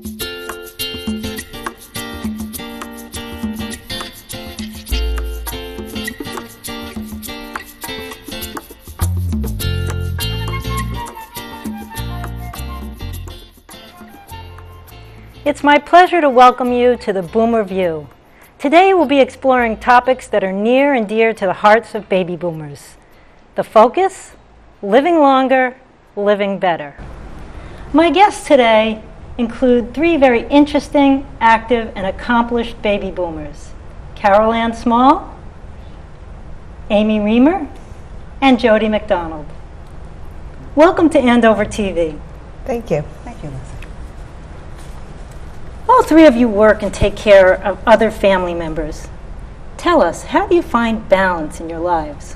It's my pleasure to welcome you to the Boomer View. Today we'll be exploring topics that are near and dear to the hearts of baby boomers. The focus? Living longer, living better. My guests today include three very interesting, active, and accomplished baby boomers: Carol Ann Small, Amy Reamer, and Jody McDonald. Welcome to Andover TV. Thank you. Thank you, Lisa. All three of you work and take care of other family members. Tell us, how do you find balance in your lives?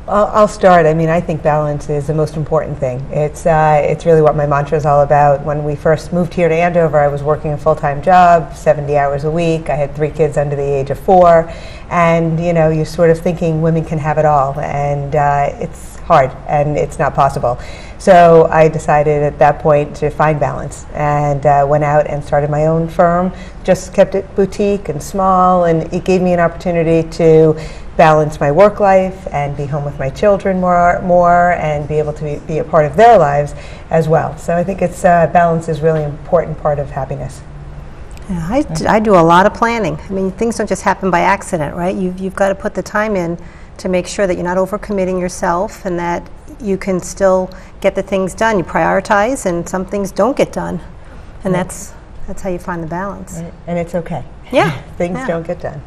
I'll start. I think balance is the most important thing. It's really what my mantra is all about. When we first moved here to Andover, I was working a full-time job, 70 hours a week. I had 3 kids under the age of 4. And, you're sort of thinking women can have it all. And it's hard, and it's not possible. So I decided at that point to find balance, and went out and started my own firm. Just kept it boutique and small, and it gave me an opportunity to balance my work life and be home with my children more and be able to be a part of their lives as well. So I think it's balance is really an important part of happiness. Yeah, I do a lot of planning. Things don't just happen by accident, right? You've got to put the time in to make sure that you're not overcommitting yourself and that you can still get the things done. You prioritize, and some things don't get done, and that's how you find the balance. And it's okay. Yeah, Things don't get done.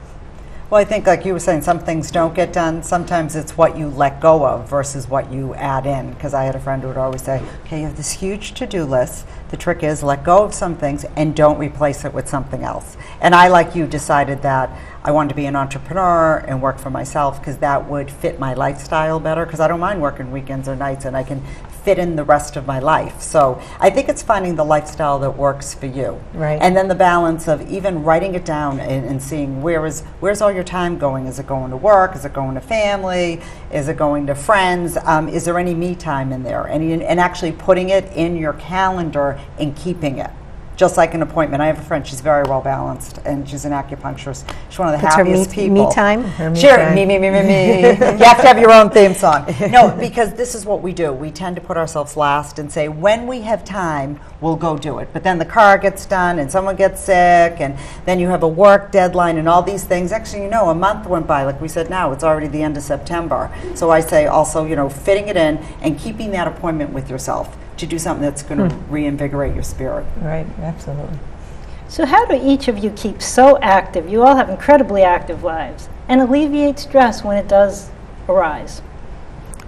Well, I think, like you were saying, some things don't get done. Sometimes it's what you let go of versus what you add in. Because I had a friend who would always say, okay, you have this huge to-do list. The trick is let go of some things and don't replace it with something else. And I, like you, decided that I wanted to be an entrepreneur and work for myself because that would fit my lifestyle better, because I don't mind working weekends or nights and I can fit in the rest of my life. So I think it's finding the lifestyle that works for you. Right. And then the balance of even writing it down and seeing where's all your time going? Is it going to work? Is it going to family? Is it going to friends? Is there any me time in there? And actually putting it in your calendar and keeping it. Just like an appointment. I have a friend, she's very well balanced, and she's an acupuncturist. She's one of the happiest people. Me time? Sure, me. You have to have your own theme song. No, because this is what we do. We tend to put ourselves last and say, when we have time, we'll go do it. But then the car gets done, and someone gets sick, and then you have a work deadline, and all these things. Actually, a month went by. Like we said, now it's already the end of September. So I say also, fitting it in and keeping that appointment with yourself to do something that's going to reinvigorate your spirit. Right, absolutely. So how do each of you keep so active? You all have incredibly active lives, and alleviate stress when it does arise.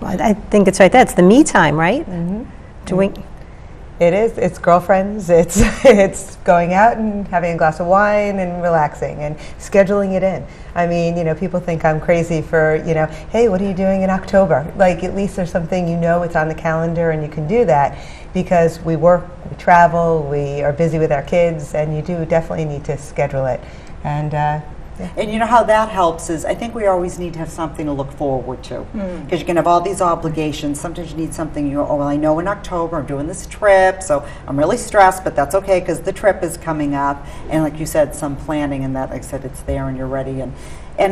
Well, I think it's right there. It's the me time, right? Mm-hmm. It is. It's girlfriends. It's going out and having a glass of wine and relaxing and scheduling it in. People think I'm crazy for, hey, what are you doing in October? Like, at least there's something it's on the calendar and you can do that, because we work, we travel, we are busy with our kids, and you do definitely need to schedule it. And yeah. And how that helps is, I think we always need to have something to look forward to. Because you can have all these obligations. Sometimes you need something, I know in October I'm doing this trip, so I'm really stressed, but that's okay because the trip is coming up. And like you said, some planning, and that, like I said, it's there and you're ready. And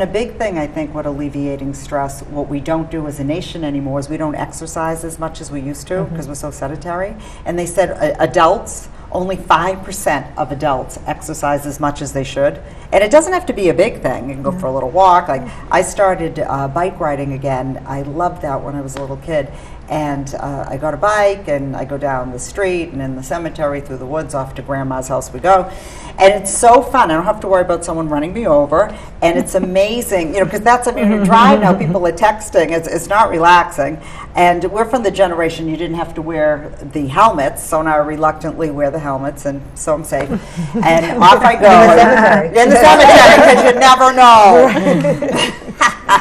a big thing, I think, what alleviating stress, what we don't do as a nation anymore is we don't exercise as much as we used to because we're so sedentary. And they said adults, only 5% of adults exercise as much as they should. And it doesn't have to be a big thing. You can go for a little walk. Like, I started bike riding again. I loved that when I was a little kid. And I got a bike, and I go down the street and in the cemetery through the woods off to Grandma's house we go. And it's so fun. I don't have to worry about someone running me over. And it's amazing, because that's, you drive now, people are texting. It's not relaxing. And we're from the generation you didn't have to wear the helmets, so now I reluctantly wear the helmets, and so I'm safe. And off I go. In the cemetery, because you never know.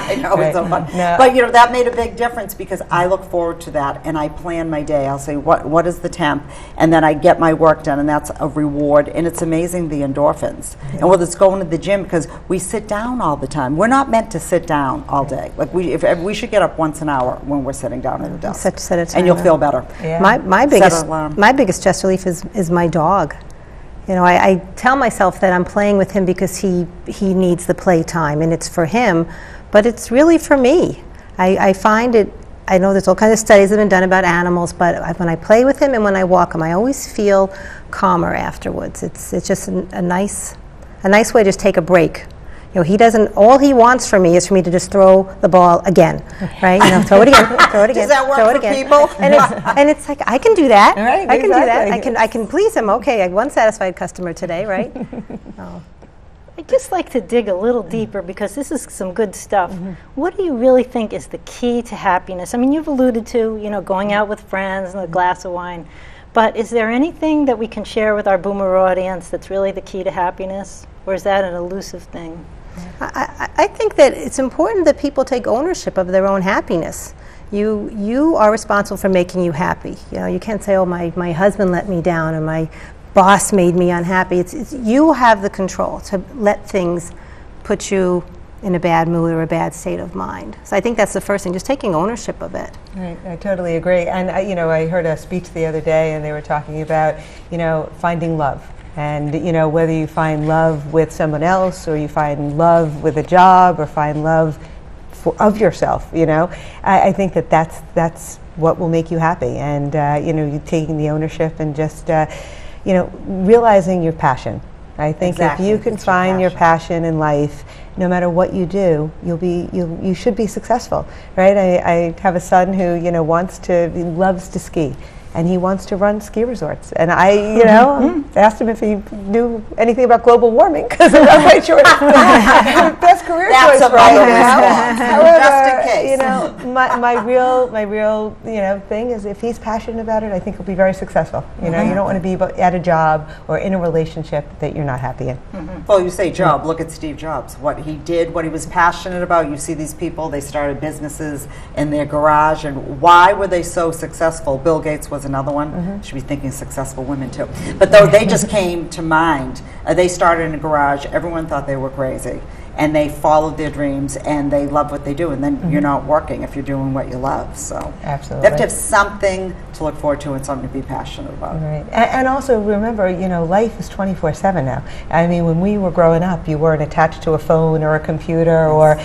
I know, it's so fun. No. But, you know, that made a big difference because I look forward to that and I plan my day. I'll say, what is the temp? And then I get my work done and that's a reward. And it's amazing the endorphins. And whether it's going to the gym, because we sit down all the time. We're not meant to sit down all day. Like we should get up once an hour when we're sitting down at the desk. Set a And you'll timer. feel better. Yeah. My Set biggest an alarm. my biggest stress relief is my dog. You know, I tell myself that I'm playing with him because he needs the playtime and it's for him, but it's really for me. I find it. I know there's all kinds of studies that have been done about animals, but when I play with him and when I walk him, I always feel calmer afterwards. It's just a nice way to just take a break. You know, he doesn't. All he wants from me is for me to just throw the ball again, right? You know, throw it again, throw it again, Does that work throw it for again. people? And it's like I can do that. Right, I can do that. exactly. I can please him. Okay, I have one satisfied customer today, right? I'd just like to dig a little deeper because this is some good stuff. What do you really think is the key to happiness? I mean, you've alluded to, you know, going out with friends and a glass of wine, but is there anything that we can share with our boomer audience that's really the key to happiness? Or is that an elusive thing? I think that it's important that people take ownership of their own happiness. You are responsible for making you happy. You know, you can't say, oh, my husband let me down or my boss made me unhappy. It's you have the control to let things put you in a bad mood or a bad state of mind. So I think that's the first thing, just taking ownership of it. Right, I totally agree. And I heard a speech the other day, and they were talking about, finding love. And, whether you find love with someone else or you find love with a job or find love of yourself, I think that's what will make you happy. And, you taking the ownership and just, realizing your passion. I think Exactly. if you can It's your find your passion. passion in life, no matter what you do, you should be successful, right? I have a son who he loves to ski, and he wants to run ski resorts. And I asked him if he knew anything about global warming because I'm not quite sure it's the best career That's choice a right vital now. response. However, Just in case. my real thing is if he's passionate about it, I think he'll be very successful. You don't want to be at a job or in a relationship that you're not happy in. Well, you say job, look at Steve Jobs. What he did, what he was passionate about. You see these people, they started businesses in their garage, and why were they so successful? Bill Gates was another one. Should be thinking successful women too. But though they just came to mind. They started in a garage. Everyone thought they were crazy. And they followed their dreams, and they love what they do. And then you're not working if you're doing what you love. So Absolutely. you have to have something to look forward to and something to be passionate about. Right. And also remember, life is 24/7 now. I mean, when we were growing up, you weren't attached to a phone or a computer or,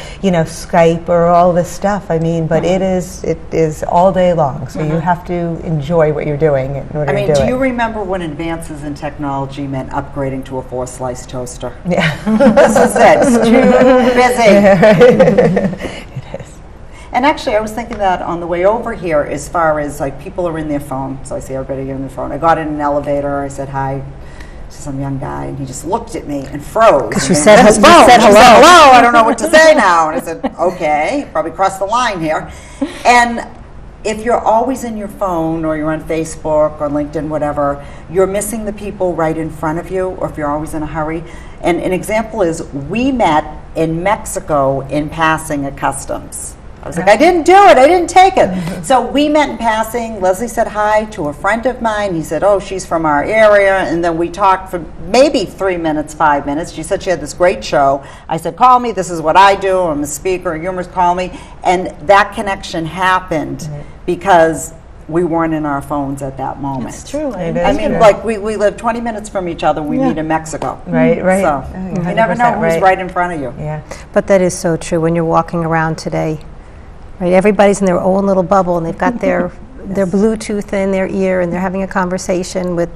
Skype or all this stuff. I mean, but it is all day long. So you have to enjoy what you're doing in order I mean, to do do it. you remember when advances in technology meant upgrading to a 4-slice toaster? Yeah. This is it. It's too busy. It is. And actually, I was thinking that on the way over here, as far as like people are in their phone, so I see everybody in their phone. I got in an elevator, I said hi to some young guy, and he just looked at me and froze. Because you And said then his you phone. said She hello. Hello, I don't know what to say now. And I said, okay, probably crossed the line here. And if you're always in your phone or you're on Facebook or LinkedIn, whatever, you're missing the people right in front of you, or if you're always in a hurry. And an example is we met in Mexico in passing at customs. I was like, I didn't do it, I didn't take it. So we met in passing. Leslie said hi to a friend of mine. He said, oh, she's from our area. And then we talked for maybe 3 minutes, 5 minutes. She said she had this great show. I said, call me, this is what I do. I'm a speaker, humorist, call me. And that connection happened because we weren't in our phones at that moment. It's true. It I is mean, true. like we live 20 minutes from each other. We Yeah. meet in Mexico. Right, right. So Oh, you you're never know 100% who's right in front of you. Yeah. But that is so true when you're walking around today. Right, everybody's in their own little bubble, and they've got their Bluetooth in their ear, and they're having a conversation with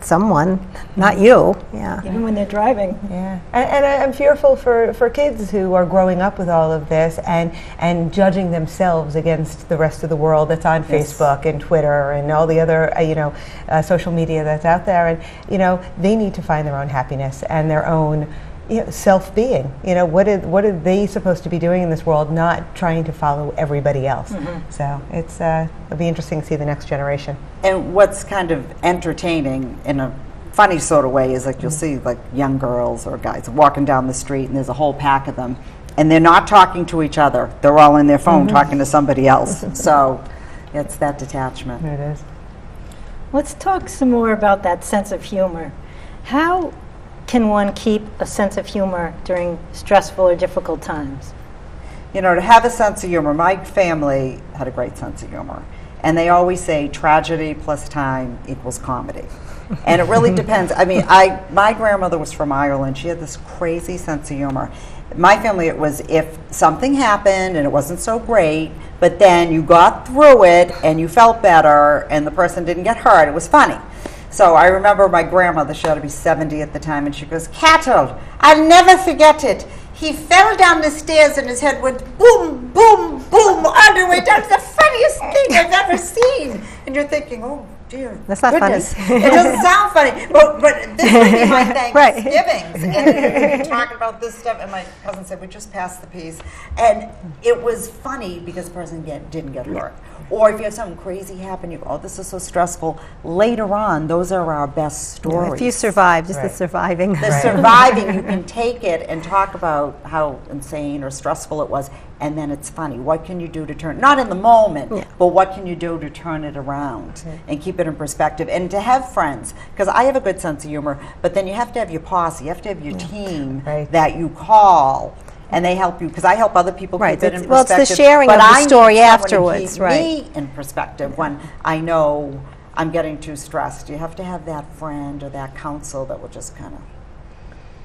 someone, not you. Yeah. Even when they're driving. Yeah, and I'm fearful for kids who are growing up with all of this and judging themselves against the rest of the world that's on Facebook and Twitter and all the other social media that's out there, and they need to find their own happiness and their own self-being. What are they supposed to be doing in this world, not trying to follow everybody else? So it'll be interesting to see the next generation. And what's kind of entertaining in a funny sort of way is like you'll see like young girls or guys walking down the street and there's a whole pack of them and they're not talking to each other. They're all in their phone talking to somebody else. So it's that detachment. There it is. Let's talk some more about that sense of humor. How can one keep a sense of humor during stressful or difficult times? You know, to have a sense of humor. My family had a great sense of humor. And they always say tragedy plus time equals comedy. And it really depends. I mean, my grandmother was from Ireland. She had this crazy sense of humor. My family, it was if something happened and it wasn't so great, but then you got through it and you felt better and the person didn't get hurt, it was funny. So I remember my grandmother, she had to be 70 at the time, and she goes, "Cattle, I'll never forget it. He fell down the stairs and his head went boom, boom, boom, all the way down. It's the funniest thing I've ever seen." And you're thinking, oh, dear That's not goodness. funny. It doesn't sound funny. But this would be my Right. Thanksgivings. And we were talking about this stuff, and my cousin said, "We just passed the piece." And it was funny because the person didn't get hurt. Or if you have something crazy happen, you go, "Oh, this is so stressful." Later on, those are our best stories. If you survive, just the Right. surviving. The surviving, you can take it and talk about how insane or stressful it was, and then it's funny. What can you do to turn, not in the moment, but what can you do to turn it around and keep it in perspective? And to have friends, because I have a good sense of humor, but then you have to have your posse, you have to have your team Right. that you call. And they help you, because I help other people Right, keep it in it's- well, it's perspective. the sharing but of the I need story someone to afterwards, keep right. me in perspective when I know I'm getting too stressed. You have to have that friend or that counsel that will just kind of.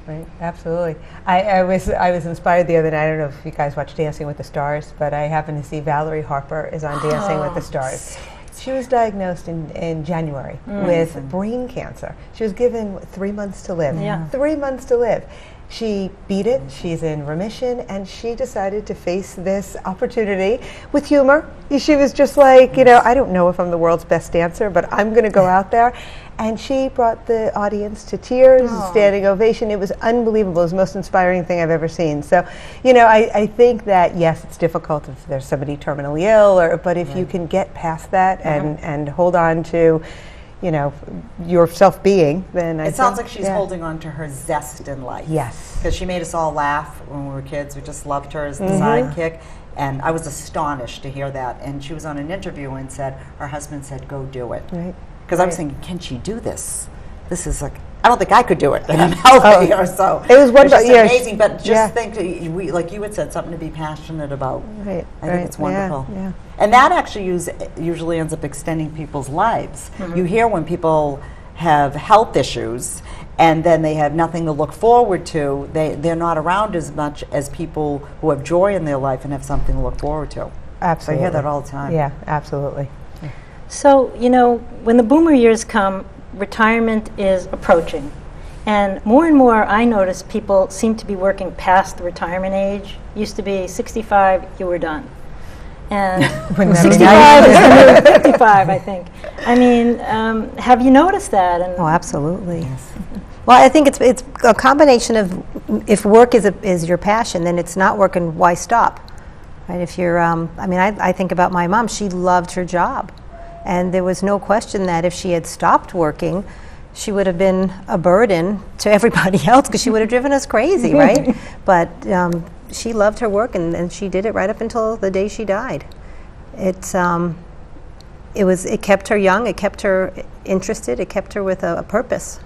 Right, absolutely. I was inspired the other night. I don't know if you guys watch Dancing with the Stars, but I happened to see Valerie Harper is on Dancing with the Stars. She was diagnosed in January with brain cancer. She was given 3 months to live. Yeah. 3 months to live. She beat it, she's in remission, and she decided to face this opportunity with humor. She was just like, you know, I don't know if I'm the world's best dancer, but I'm going to go out there. And she brought the audience to tears, standing ovation. It was unbelievable. It was the most inspiring thing I've ever seen. So, you know, I think that, yes, it's difficult if there's somebody terminally ill, but if you can get past that and hold on to, you know, your self-being, then I It sounds think, like she's holding on to her zest in life. Yes. Because she made us all laugh when we were kids. We just loved her as the sidekick. And I was astonished to hear that. And she was on an interview and said, her husband said, "Go do it." Right. Because I was thinking, can she do this? This is like, I don't think I could do it. And I'm healthy or so. It was wonderful, It's just yeah, amazing. But just yeah. think, like you had said, something to be passionate about. Right, I right, think it's wonderful. yeah, yeah. And that actually usually ends up extending people's lives. You hear when people have health issues and then they have nothing to look forward to, they're not around as much as people who have joy in their life and have something to look forward to. Absolutely. So I hear that all the time. Yeah, absolutely. So, you know, when the boomer years come, retirement is approaching. And more, I notice people seem to be working past the retirement age. Used to be 65, you were done. And Wouldn't that be 65 is the new 55, I think. I mean, have you noticed that? And Oh, absolutely. Well, I think it's a combination of if work is your passion, then it's not work, and why stop? Right? If you're, I mean, I think about my mom. She loved her job, and there was no question that if she had stopped working, she would have been a burden to everybody else because she would have driven us crazy, right? But she loved her work, and she did it right up until the day she died. It kept her young, it kept her interested, it kept her with a purpose.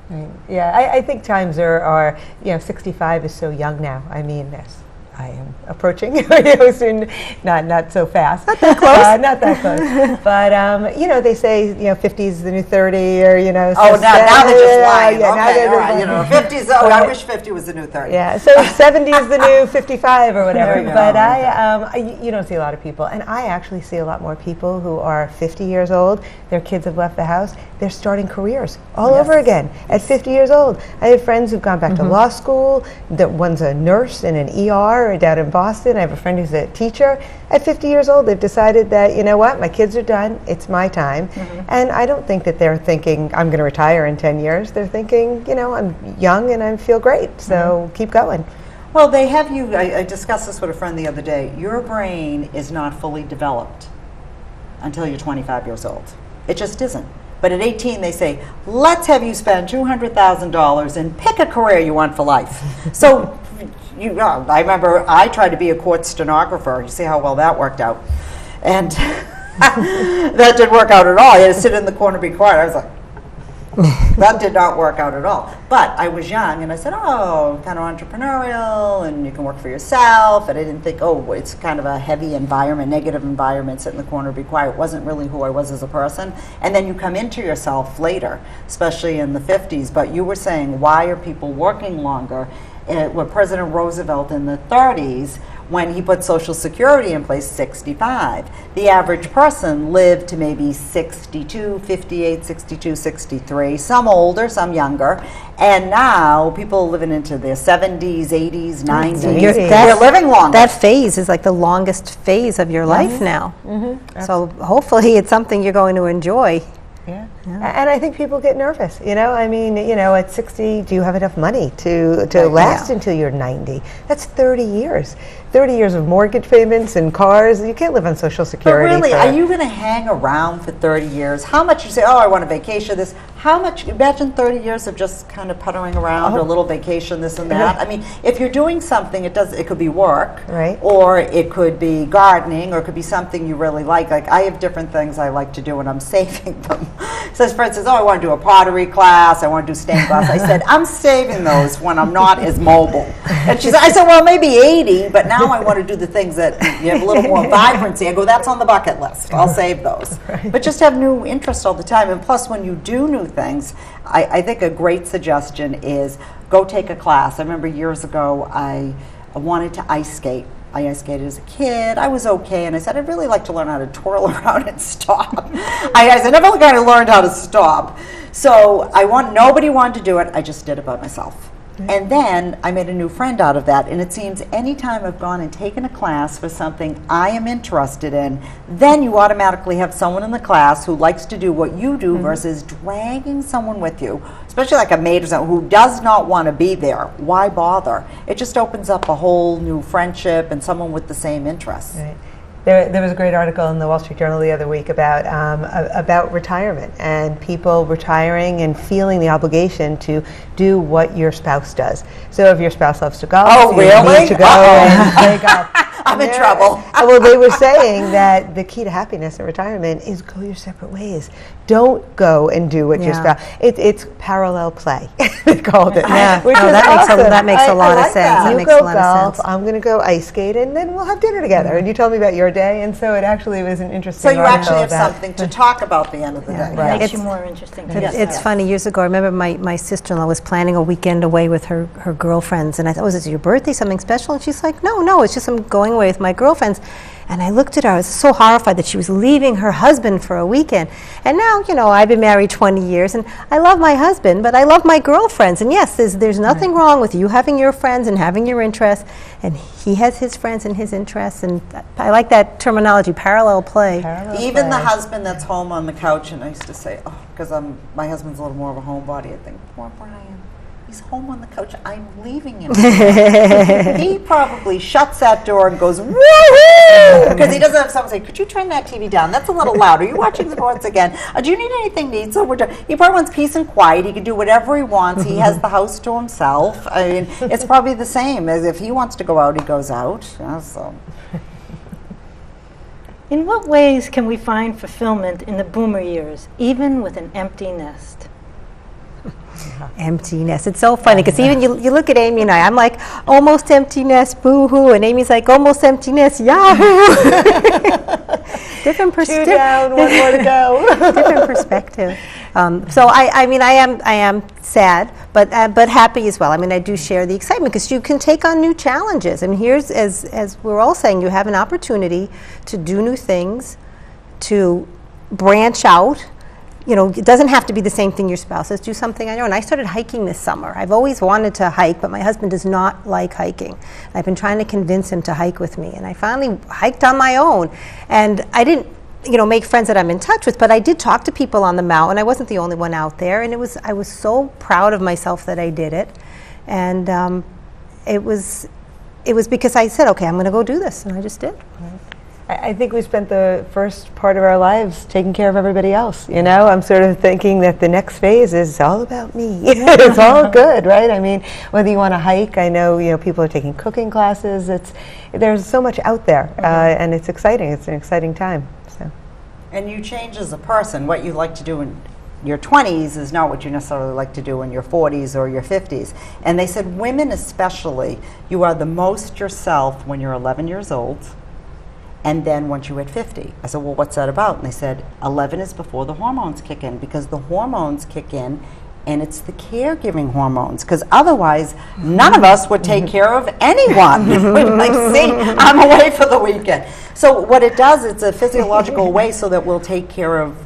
Right. Yeah, I think times are, you know, 65 is so young now. I mean, yes, I am approaching, you know, soon, not so fast. Not that close. Not that close. But, you know, they say, you know, 50 is the new 30, or, you know. Oh, so now they're just lying. Yeah, now Okay, they're all just right. You lying. know, 50's, I wish 50 was the new 30. Yeah, so 70 is the new 55 or whatever. There you go. But you don't see a lot of people, and I actually see a lot more people who are 50 years old. Their kids have left the house. They're starting careers all over again at 50 years old. I have friends who've gone back to law school. One's a nurse in an ER down in Boston. I have a friend who's a teacher. At 50 years old, they've decided that, you know what, my kids are done. It's my time. And I don't think that they're thinking, I'm going to retire in 10 years. They're thinking, you know, I'm young and I feel great, so keep going. Well, they have you, I discussed this with a friend the other day. Your brain is not fully developed until you're 25 years old. It just isn't. But at 18, they say, let's have you spend $200,000 and pick a career you want for life. So I remember I tried to be a court stenographer. You see how well that worked out. And that didn't work out at all. I had to sit in the corner and be quiet. I was like, that did not work out at all. But I was young, and I said, oh, kind of entrepreneurial, and you can work for yourself. And I didn't think, oh, it's kind of a heavy environment, negative environment, sit in the corner, be quiet. It wasn't really who I was as a person. And then you come into yourself later, especially in the 50s. But you were saying, why are people working longer? With President Roosevelt in the 30s, when he put Social Security in place, 65. The average person lived to maybe 62, 58, 62, 63, some older, some younger. And now people are living into their 70s, 80s, 90s. They're living longer. That phase is like the longest phase of your life now. So hopefully it's something you're going to enjoy. Yeah. And I think people get nervous, I mean, at 60, do you have enough money to last until you're 90? That's 30 years. 30 years of mortgage payments and cars. You can't live on Social Security. But really, are you going to hang around for 30 years? How much you say, oh, I want a vacation, this. How much, imagine 30 years of just kind of puttering around, a little vacation, this and that. I mean, if you're doing something, it could be work, right? Or it could be gardening, or it could be something you really like. Like, I have different things I like to do, and I'm saving them. So, for instance, oh, I want to do a pottery class, I want to do stained glass. I said, I'm saving those when I'm not as mobile. And I said, well, maybe 80, but now I want to do the things that you have a little more vibrancy. I go, that's on the bucket list. I'll save those. Right. But just have new interests all the time. And plus, when you do new things, I think a great suggestion is go take a class. I remember years ago, I wanted to ice skate. I ice skated as a kid. I was okay, and I said, I'd really like to learn how to twirl around and stop. I said, I never kind of learned how to stop. So nobody wanted to do it. I just did it by myself. And then I made a new friend out of that, and it seems anytime I've gone and taken a class for something I am interested in, then you automatically have someone in the class who likes to do what you do versus dragging someone with you, especially like a maid or someone who does not want to be there. Why bother? It just opens up a whole new friendship and someone with the same interests. Right. There was a great article in the Wall Street Journal the other week about retirement and people retiring and feeling the obligation to do what your spouse does. So if your spouse loves to golf, you need to go and play golf. I'm in trouble. Well, they were saying that the key to happiness in retirement is go your separate ways. Don't go and do what your spouse. It's parallel play. They called it. Yeah, which is that makes a lot of sense. That. That You makes go a lot golf. of sense. I'm going to go ice skate, and then we'll have dinner together. And you told me about your day, and so it actually was an interesting. So you article actually have about something to talk about at the end of the day. Right. Makes you more interesting. It's funny, years ago, I remember my sister-in-law was planning a weekend away with her girlfriends, and I thought, was it your birthday, something special? And she's like, no, it's just I'm going away with my girlfriends. And I looked at her, I was so horrified that she was leaving her husband for a weekend. And now, I've been married 20 years, and I love my husband, but I love my girlfriends. And yes, there's nothing wrong with you having your friends and having your interests, and he has his friends and his interests, and I like that terminology, parallel play. Even the husband that's home on the couch, and I used to say, because my husband's a little more of a homebody, I think, poor Brian. He's home on the couch. I'm leaving him. He probably shuts that door and goes, woohoo! Because he doesn't have someone say, could you turn that TV down? That's a little loud. Are you watching sports again? Do you need anything to eat? So we're done. He probably wants peace and quiet. He can do whatever he wants. He has the house to himself. I mean, it's probably the same as if he wants to go out, he goes out. So. In what ways can we find fulfillment in the boomer years, even with an empty nest? Empty nest. It's so funny because even you look at Amy and I'm like, almost empty nest, boo-hoo, and Amy's like, almost empty nest, yahoo! Different perspective. 2 down, 1 more to go. Different perspective. So I mean, I am sad, but happy as well. I mean, I do share the excitement because you can take on new challenges. I mean, here's as we're all saying, you have an opportunity to do new things, to branch out. It doesn't have to be the same thing your spouse says. Do something I know. And I started hiking this summer. I've always wanted to hike, but my husband does not like hiking. I've been trying to convince him to hike with me, and I finally hiked on my own. And I didn't, make friends that I'm in touch with, but I did talk to people on the mountain. I wasn't the only one out there, and I was so proud of myself that I did it. And it was because I said, okay, I'm going to go do this, and I just did. I think we spent the first part of our lives taking care of everybody else. You know, I'm sort of thinking that the next phase is all about me. It's all good, right? I mean, whether you want to hike, I know, you know, people are taking cooking classes. There's so much out there, and it's exciting. It's an exciting time. So. And you change as a person. What you like to do in your 20s is not what you necessarily like to do in your 40s or your 50s. And they said women especially, you are the most yourself when you're 11 years old, and then once you hit 50. I said, well, what's that about? And they said 11 is before the hormones kick in, because the hormones kick in, and it's the caregiving hormones, because otherwise none of us would take care of anyone. We'd be like, see, I'm away for the weekend. So what it does, it's a physiological way so that we'll take care of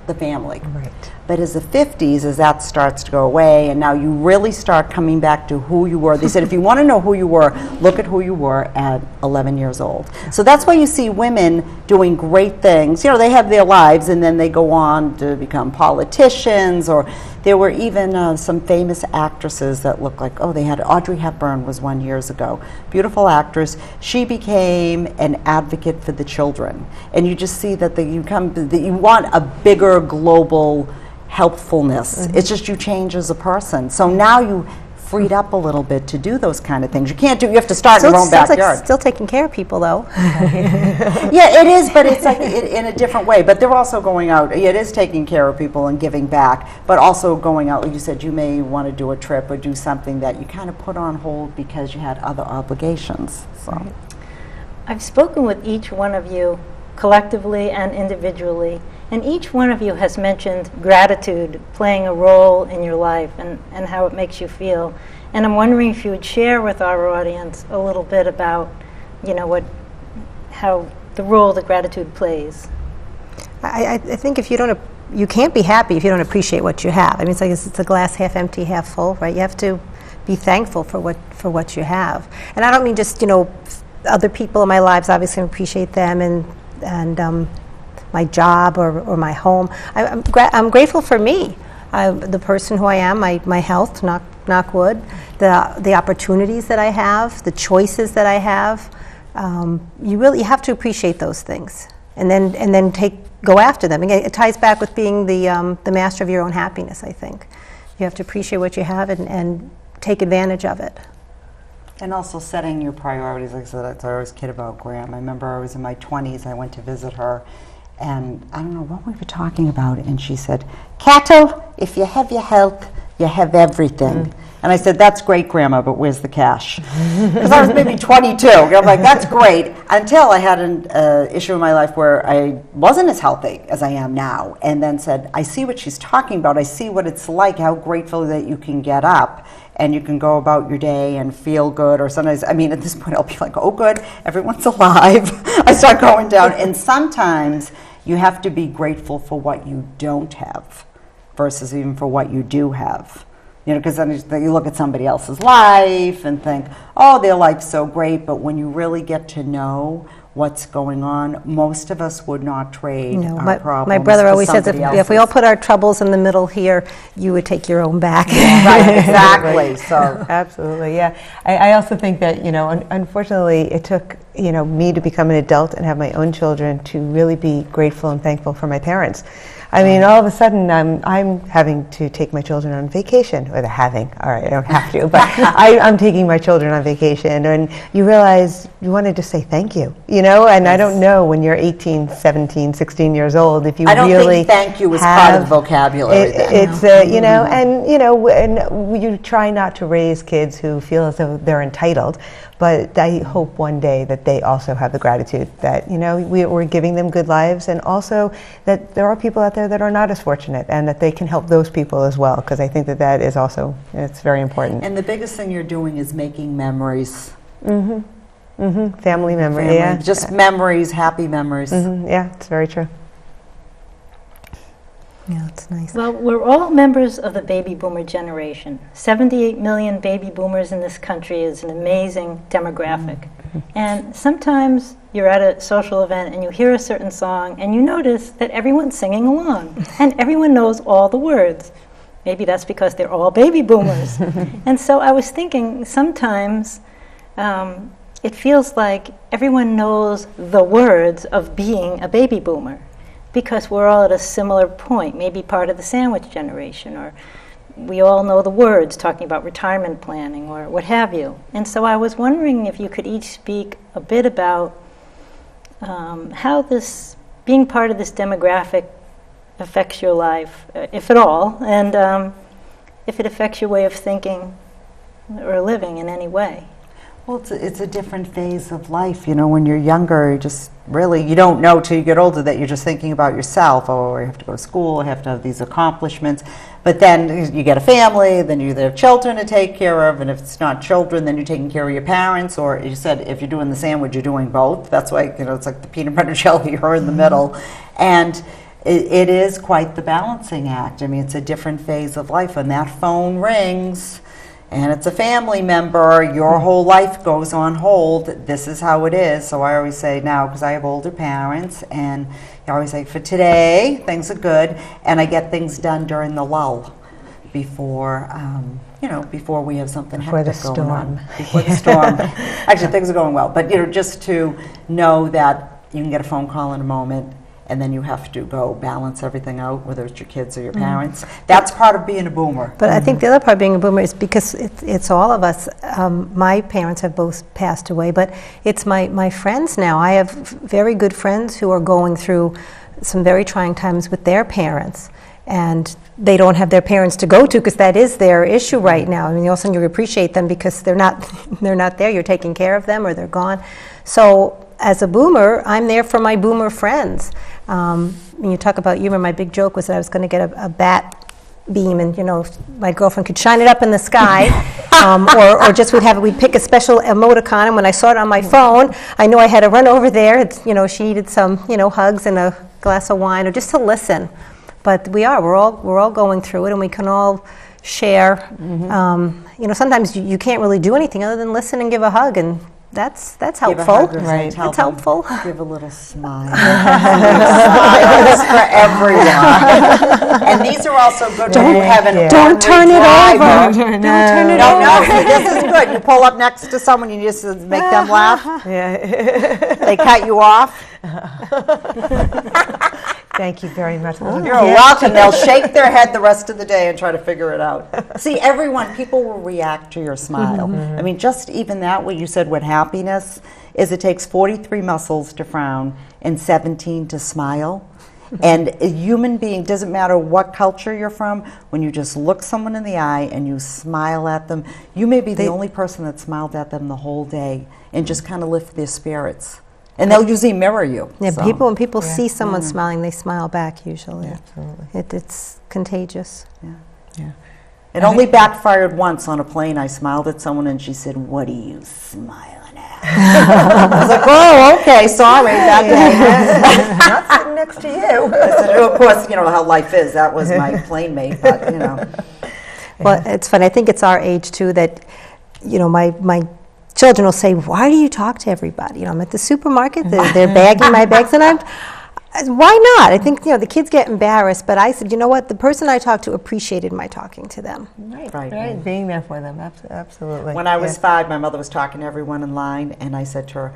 the family. Right. But as the 50s, as that starts to go away, and now you really start coming back to who you were. They said if you want to know who you were, look at who you were at 11 years old. So that's why you see women doing great things. You know, they have their lives, and then they go on to become politicians, or there were even some famous actresses that look like, they had Audrey Hepburn was one years ago. Beautiful actress. She became an advocate for the children. And you just see that you want a bigger global helpfulness. It's just you change as a person. So now you freed up a little bit to do those kind of things. You have to start in your own backyard. Like still taking care of people, though. Yeah, it is, but it's like in a different way. But they're also going out. It is taking care of people and giving back, but also going out. Like you said, you may want to do a trip or do something that you kind of put on hold because you had other obligations. So, I've spoken with each one of you collectively and individually, and each one of you has mentioned gratitude playing a role in your life and how it makes you feel. And I'm wondering if you would share with our audience a little bit about, how the role that gratitude plays. I think if you can't be happy if you don't appreciate what you have. I mean, it's a glass half empty, half full, right? You have to be thankful for what you have. And I don't mean just, other people in my lives, obviously I appreciate them and my job or my home. I'm grateful for me, the person who I am, my health, knock wood, the opportunities that I have, the choices that I have. You have to appreciate those things, and then go after them. Again, it ties back with being the master of your own happiness. I think you have to appreciate what you have and take advantage of it. and also setting your priorities. Like I said, I always kid about Graham. I remember I was in my 20s. I went to visit her, and I don't know what we were talking about, and she said, "Cato, if you have your health, you have everything." And I said, "That's great, Grandma, but where's the cash?" Because I was maybe 22. I'm like, that's great. Until I had an issue in my life where I wasn't as healthy as I am now. And then said, I see what she's talking about. I see what it's like, how grateful that you can get up and you can go about your day and feel good. Or sometimes, I mean, at this point, I'll be like, oh, good, everyone's alive. I start going down. And sometimes you have to be grateful for what you don't have versus even for what you do have. You know, because then you look at somebody else's life and think, oh, their life's so great. But when you really get to know what's going on, most of us would not trade our problems. My brother for always says, if we all put our troubles in the middle here, you would take your own back. Right, exactly. So absolutely, yeah. I also think that, you know, unfortunately, it took, you know, me to become an adult and have my own children to really be grateful and thankful for my parents. I mean, all of a sudden, I'm having to take my children on vacation, or they're having. All right, I don't have to, but I'm taking my children on vacation, and you realize you want to just say thank you, you know. And I don't know when you're 18, 17, 16 years old if you really. I don't think thank you is part of the vocabulary. It's you know, and you know, and you try not to raise kids who feel as though they're entitled. But I hope one day that they also have the gratitude that, you know, we're giving them good lives, and also that there are people out there that are not as fortunate, and that they can help those people as well, because I think that is also, it's very important. And the biggest thing you're doing is making memories. Family memory, yeah. Just memories, happy memories. Yeah, it's very true. Yeah, it's nice. Well, we're all members of the baby boomer generation. 78 million baby boomers in this country is an amazing demographic. And sometimes you're at a social event and you hear a certain song and you notice that everyone's singing along and everyone knows all the words. Maybe that's because they're all baby boomers. And so I was thinking sometimes it feels like everyone knows the words of being a baby boomer because we're all at a similar point, maybe part of the sandwich generation, or we all know the words talking about retirement planning or what have you. And so I was wondering if you could each speak a bit about how this, being part of this demographic affects your life, if at all, and if it affects your way of thinking or living in any way. Well, it's a different phase of life. You know, when you're younger, you just really, you don't know till you get older that you're just thinking about yourself. Oh, I have to go to school, I have to have these accomplishments. But then you get a family, then you either have children to take care of, and if it's not children, then you're taking care of your parents, or you said if you're doing the sandwich, you're doing both. That's why, you know, it's like the peanut butter jelly, you're in the middle. And it is quite the balancing act. I mean, it's a different phase of life. When that phone rings, and it's a family member, your whole life goes on hold. This is how it is. So I always say now, because I have older parents, and I always say, for today, things are good, and I get things done during the lull before, you know, before we have something hectic going on. Before the storm. Actually, things are going well, but you know, just to know that you can get a phone call in a moment, and then you have to go balance everything out, whether it's your kids or your parents. That's part of being a boomer. But I think the other part of being a boomer is because it's all of us. My parents have both passed away, but it's my friends now. I have very good friends who are going through some very trying times with their parents, and they don't have their parents to go to because that is their issue right now. I mean, all of a sudden you appreciate them because they're not there. You're taking care of them, or they're gone. So as a boomer, I'm there for my boomer friends. When you talk about humor, my big joke was that I was going to get a bat beam, and you know, my girlfriend could shine it up in the sky, or just we'd pick a special emoticon, and when I saw it on my phone, I knew I had to run over there. It's, you know, she needed some, you know, hugs and a glass of wine, or just to listen. But we're all going through it, and we can all share. You know, sometimes you can't really do anything other than listen and give a hug, and that's helpful. Right. That's helpful. Give a little smile. Smiles for everyone. And these are also good when you have an Don't turn it over. Don't turn it over. No, this is good. You pull up next to someone, you just make them laugh. Yeah. They cut you off. Thank you very much. You're welcome. They'll shake their head the rest of the day and try to figure it out. See, people will react to your smile. I mean, just even that, what you said with happiness, is it takes 43 muscles to frown and 17 to smile. And a human being, doesn't matter what culture you're from, when you just look someone in the eye and you smile at them, you may be the only person that smiled at them the whole day and just kind of lift their spirits. And they'll usually mirror you. Yeah, so. when people see someone smiling, they smile back usually. Yeah, absolutely. It's contagious. Yeah. It only backfired once on a plane. I smiled at someone and she said, "What are you smiling at?" I was like, "Oh, okay, sorry, that day." Not sitting next to you. I said, "Oh, of course, you know how life is. That was my plane mate, but you know." Well, it's funny. I think it's our age too that, you know, my children will say, "Why do you talk to everybody?" You know, I'm at the supermarket, they're bagging my bags, and why not? I think, you know, the kids get embarrassed, but I said, you know what, the person I talked to appreciated my talking to them. Right. Being there for them, absolutely. When I was 5, my mother was talking to everyone in line, and I said to her,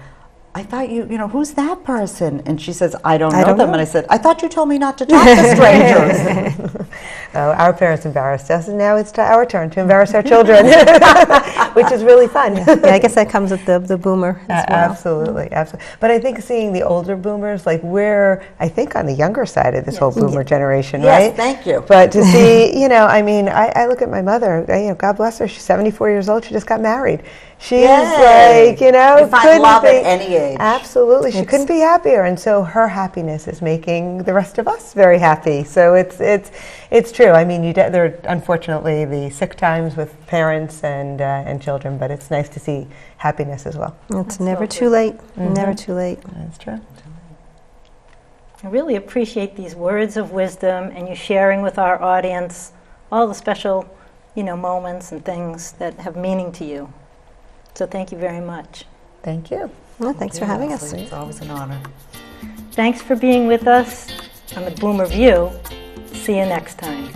"I thought you know, who's that person?" And she says, "I don't know them." And I said, "I thought you told me not to talk to strangers." Our parents embarrassed us, and now it's our turn to embarrass our children, which is really fun. Yeah, I guess that comes with the boomer as well. Absolutely. But I think seeing the older boomers, like we're, I think, on the younger side of this whole boomer generation, Yes, right? thank you. But to see, you know, I mean, I look at my mother, you know, God bless her, she's 74 years old, she just got married. She is like, you know, You find couldn't love be, at any age. Absolutely, she couldn't be happier, and so her happiness is making the rest of us very happy. So it's true. I mean, there are unfortunately the sick times with parents and children, but it's nice to see happiness as well. It's never too late. Never too late. That's true. I really appreciate these words of wisdom and you sharing with our audience all the special, you know, moments and things that have meaning to you. So thank you very much. Thank you. Well, thanks for having us. It's always an honor. Thanks for being with us on the Boomer View. See you next time.